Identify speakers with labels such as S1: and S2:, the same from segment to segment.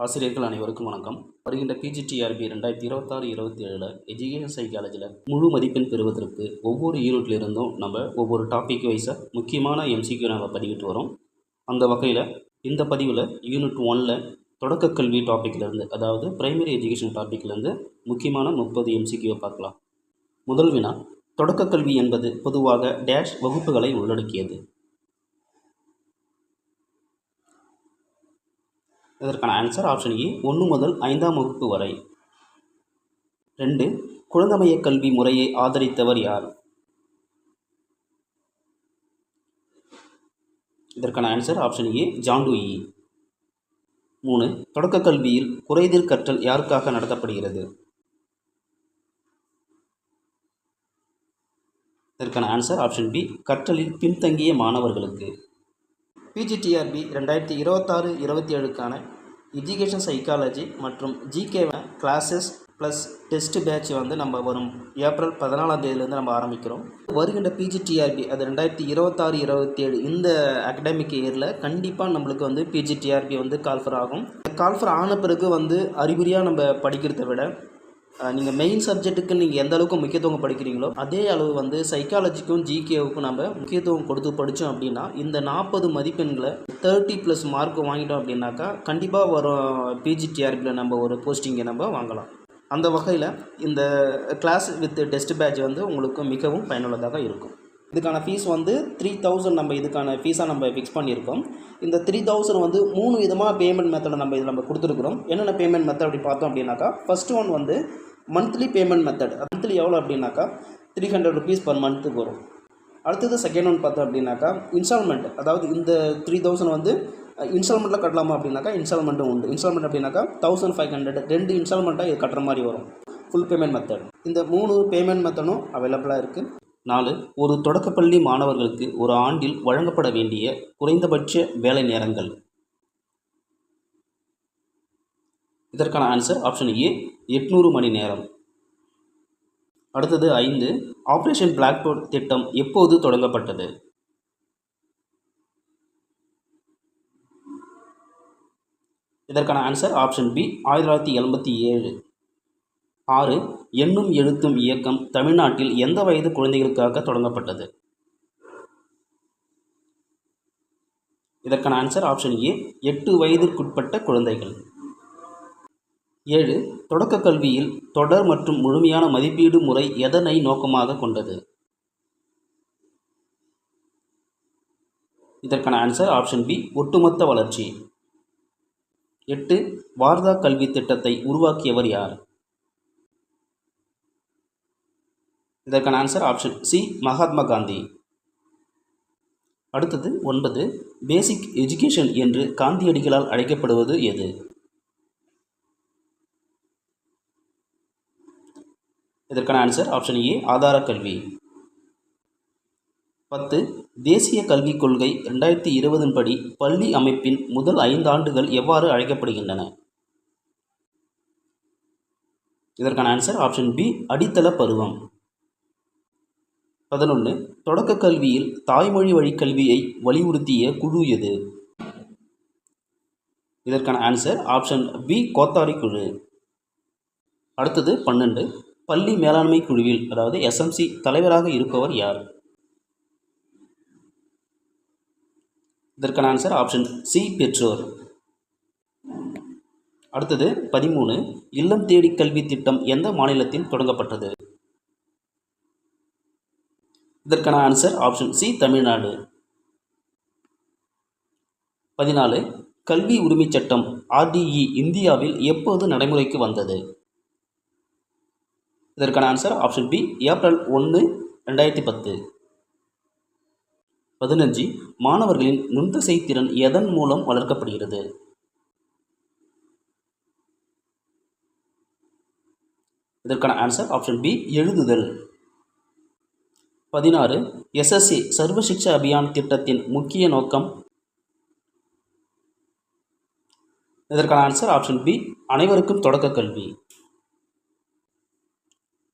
S1: ஆசிரியர்கள் அனைவருக்கும் வணக்கம். வருகின்ற பிஜிடிஆர்பி 2026-27 எஜுகேஷன் சைக்காலஜியில் முழு மதிப்பெண் பெறுவதற்கு ஒவ்வொரு யூனிட்லேருந்தும் நம்ம ஒவ்வொரு டாபிக் வைஸாக முக்கியமான எம்சிக்யூ நம்ம பதிவிட்டு வரோம். அந்த வகையில் இந்த பதிவில் யூனிட் 1ல் தொடக்க கல்வி டாப்பிக்லேருந்து, அதாவது பிரைமரி எஜுகேஷன் டாப்பிக்லேருந்து முக்கியமான 30 எம்சிக்யூவை பார்க்கலாம். முதல் வினா, தொடக்க கல்வி என்பது பொதுவாக டேஷ் வகுப்புகளை உள்ளடக்கியது. இதற்கான ஆன்சர் ஆப்ஷன் ஏ 1 முதல் 5ஆம் வகுப்பு வரை. 2, குழந்தைமய கல்வி முறையை ஆதரித்தவர் யார்? இதற்கான answer option A John Dewey. 3, தொடக்க கல்வியில் குறைதீர் கற்றல் யாருக்காக நடத்தப்படுகிறது? இதற்கான ஆன்சர் ஆப்ஷன் பி கற்றலில் பின்தங்கிய மாணவர்களுக்கு. பிஜிடிஆர்பி 2026-27க்கான எஜுகேஷன் சைக்காலஜி மற்றும் GK classes plus test batch நம்ம வரும் ஏப்ரல் 14ஆம் தேதியிலேருந்து நம்ம ஆரம்பிக்கிறோம். வருகின்ற பிஜிடிஆர்பி அது 2026-27 இந்த அகடமிக் இயரில் கண்டிப்பாக நம்மளுக்கு பிஜிடிஆர்பி கால்ஃபர் ஆகும். கால்ஃபர் ஆன பிறகு அறிகுறியாக நம்ம படிக்கிறத விட நீங்கள் மெயின் சப்ஜெக்ட்டுக்கு நீங்கள் எந்த அளவுக்கு முக்கியத்துவம் படிக்கிறீங்களோ அதே அளவு சைக்காலஜிக்கும் ஜிகேவுக்கும் நம்ம முக்கியத்துவம் கொடுத்து படித்தோம் அப்படின்னா இந்த 40 மதிப்பெண்களை 30+ மார்க் வாங்கிட்டோம் அப்படின்னாக்கா கண்டிப்பாக வரும் பிஜிடிஆர்பியில் நம்ம ஒரு போஸ்டிங்கை நம்ம வாங்கலாம். அந்த வகையில் இந்த கிளாஸ் வித் டெஸ்ட் பேட்ச் உங்களுக்கு மிகவும் பயனுள்ளதாக இருக்கும். இதுக்கான ஃபீஸ் 3000 நம்ம இதுக்கான ஃபீஸாக நம்ம ஃபிக்ஸ் பண்ணியிருக்கோம். இந்த 3000 3 விதமாக பேமெண்ட் மெத்தடை நம்ம கொடுத்துருக்குறோம். என்னென்ன பேமெண்ட் மெத்தட் அப்படி பார்த்தோம் அப்படின்னாக்கா, first one monthly payment method. Monthly எவ்வளோ அப்படின்னாக்கா 300 rupees per மந்த்துக்கு வரும். அடுத்தது செகண்ட் ஒன் பார்த்தோம் அப்படின்னாக்கா இன்ஸ்டால்மெண்ட், அதாவது இந்த 3000 இன்ஸ்டால்மெண்ட்டில் கட்டலாமா அப்படின்னாக்கா இன்ஸ்டால்மெண்ட்டும் உண்டு. இன்ஸ்டால்மெண்ட் அப்படின்னாக்கா 1500 2 இன்ஸ்டால்மெண்ட்டாக இது கட்டுற மாதிரி வரும். Full payment method. இந்த 3 பேமெண்ட் மெத்தடும் அவைலபிளாக இருக்குது. 4, ஒரு தொடக்கப்பள்ளி மாணவர்களுக்கு ஒரு ஆண்டில் வழங்கப்பட வேண்டிய குறைந்தபட்ச வேலை நேரங்கள். இதற்கான ஆன்சர் ஆப்ஷன் ஏ 800 மணி நேரம். அடுத்தது 5, ஆப்ரேஷன் பிளாக் போர்ட் திட்டம் எப்போது தொடங்கப்பட்டது? இதற்கான ஆன்சர் ஆப்ஷன் பி 1987. 6, எண்ணும் எழுத்தும் இயக்கம் தமிழ்நாட்டில் எந்த வயது குழந்தைகளுக்காக தொடங்கப்பட்டது? இதற்கான ஆன்சர் ஆப்ஷன் ஏ 8 வயதிற்குட்பட்ட குழந்தைகள். 7, தொடக்க கல்வியில் தொடர் மற்றும் முழுமையான மதிப்பீடு முறை எதனை நோக்கமாக கொண்டது? இதற்கான ஆன்சர் ஆப்ஷன் பி ஒட்டுமொத்த வளர்ச்சி. 8, வார்தா கல்வி திட்டத்தை உருவாக்கியவர் யார்? இதற்கான answer option C Mahatma Gandhi. அடுத்தது 9, பேசிக் எஜுகேஷன் என்று காந்தியடிகளால் அழைக்கப்படுவது எது? இதற்கான ஆன்சர் ஆப்ஷன் ஏ ஆதார கல்வி. 10, தேசிய கல்விக் கொள்கை 2020 படி பள்ளி அமைப்பின் முதல் 5 ஆண்டுகள் எவ்வாறு அழைக்கப்படுகின்றன? இதற்கான ஆன்சர் ஆப்ஷன் பி அடித்தள பருவம். 11, தொடக்க கல்வியில் தாய்மொழி வழி கல்வியை வலியுறுத்திய குழு எது? இதற்கான ஆன்சர் ஆப்ஷன் பி கோத்தாரி குழு. அடுத்தது 12, பள்ளி மேலாண்மை குழுவில், அதாவது எஸ்எம்சி தலைவராக இருப்பவர் யார்? இதற்கான ஆன்சர் ஆப்ஷன் சி பெற்றோர். அடுத்தது 13, இல்லம் தேடி கல்வி திட்டம் எந்த மாநிலத்தில் தொடங்கப்பட்டது? இதற்கான ஆன்சர் ஆப்ஷன் சி தமிழ்நாடு. 14, கல்வி உரிமை சட்டம் RDE இந்தியாவில் எப்போது நடைமுறைக்கு வந்தது? இதற்கான ஆன்சர் ஆப்ஷன் பி ஏப்ரல் 1, 2010. 15, மாணவர்களின் நுண்தசை திறன் எதன் மூலம் வளர்க்கப்படுகிறது? இதற்கான ஆன்சர் ஆப்ஷன் பி எழுதுதல். 16, SSA சர்வ சிக்ஷா அபியான் திட்டத்தின் முக்கிய நோக்கம்? இதற்கான ஆன்சர் ஆப்ஷன் பி அனைவருக்கும் தொடக்க கல்வி.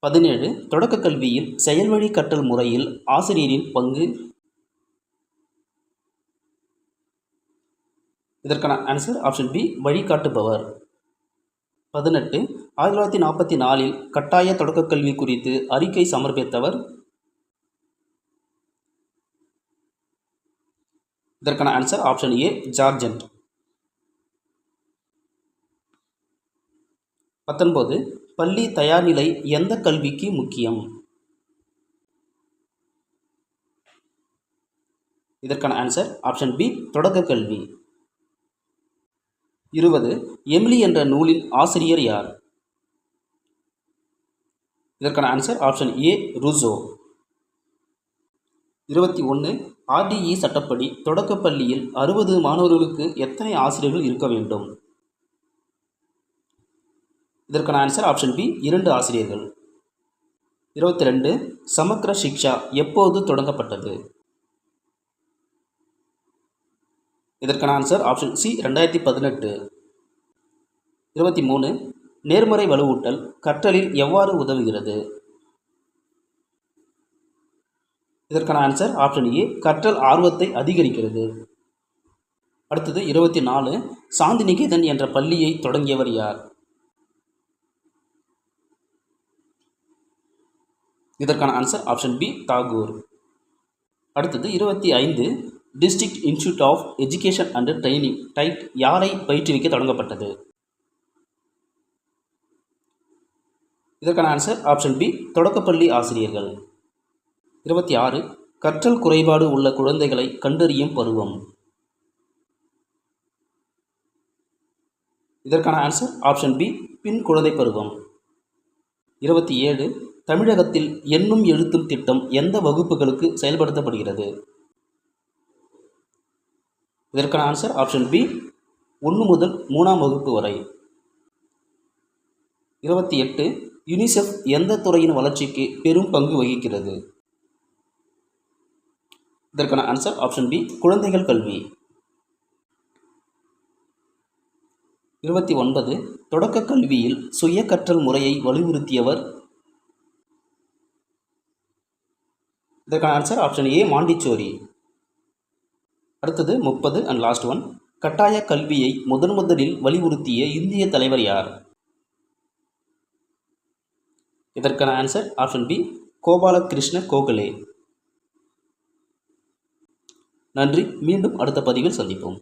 S1: 17, தொடக்க கல்வியில் செயல்வழி கற்றல் முறையில் ஆசிரியரின் பங்கு? இதற்கான ஆன்சர் ஆப்ஷன் பி வழிகாட்டுபவர். 18 1944 கட்டாய தொடக்கக் கல்வி குறித்து அறிக்கை சமர்ப்பித்தவர். இதற்கான ஆன்சர் ஆப்ஷன் ஏ ஜார்ஜென்ட். 19 பள்ளி தயார்நிலை எந்த கல்விக்கு முக்கியம்? இதற்கான ஆன்சர் ஆப்ஷன் பி தொடக்க கல்வி. 20 எமிலி என்ற நூலின் ஆசிரியர் யார்? இதற்கான answer option A Rousseau. 21 RDE சட்டப்படி தொடக்கப் பள்ளியில் 60 மாணவர்களுக்கு எத்தனை ஆசிரியர்கள் இருக்க வேண்டும்? இதற்கான ஆன்சர் ஆப்ஷன் பி 2 ஆசிரியர்கள். 22 சமக்ர சிக்ஷா எப்போது தொடங்கப்பட்டது? இதற்கான ஆன்சர் ஆப்ஷன் சி 2018. 23 நேர்மறை வலுவூட்டல் கற்றலில் எவ்வாறு உதவுகிறது? இதற்கான ஆன்சர் ஆப்ஷன் ஏ கற்றல் ஆர்வத்தை அதிகரிக்கிறது. அடுத்தது 24 சாந்திநிகேதன் என்ற பள்ளியை தொடங்கியவர் யார்? இதற்கான ஆன்சர் ஆப்ஷன் பி தாகூர். அடுத்தது 25 district institute of education and training DIET யாரை பயிற்றுவிக்க தொடங்கப்பட்டது? இதற்கான ஆன்சர் ஆப்ஷன் பி தொடக்கப்பள்ளி ஆசிரியர்கள். 26 கற்றல் குறைபாடு உள்ள குழந்தைகளை கண்டறியும் பருவம். இதற்கான ஆன்சர் ஆப்ஷன் பி பின் குழந்தை பருவம். 27 தமிழகத்தில் எண்ணும் எழுத்தும் திட்டம் எந்த வகுப்புகளுக்கு செயல்படுத்தப்படுகிறது? இதற்கான ஆன்சர் ஆப்ஷன் பி 1 முதல் 3ஆம் வகுப்பு வரை. 28 யுனிசெஃப் எந்த துறையின் வளர்ச்சிக்கு பெரும் பங்கு வகிக்கிறது? இதற்கான ஆன்சர் ஆப்ஷன் பி குழந்தைகள் கல்வி. 29 தொடக்க கல்வியில் சுய கற்றல் முறையை வலியுறுத்தியவர்? இதற்கான ஆன்சர் ஆப்ஷன் ஏ மாண்டிச்சோரி. அடுத்தது 30 அண்ட் லாஸ்ட் ஒன் கட்டாய கல்வியை முதலில் வலியுறுத்திய இந்திய தலைவர் யார்? இதற்கான answer option B Gopalakrishna Gokhale. நன்றி. மீண்டும் அடுத்த பதிவில் சந்திப்போம்.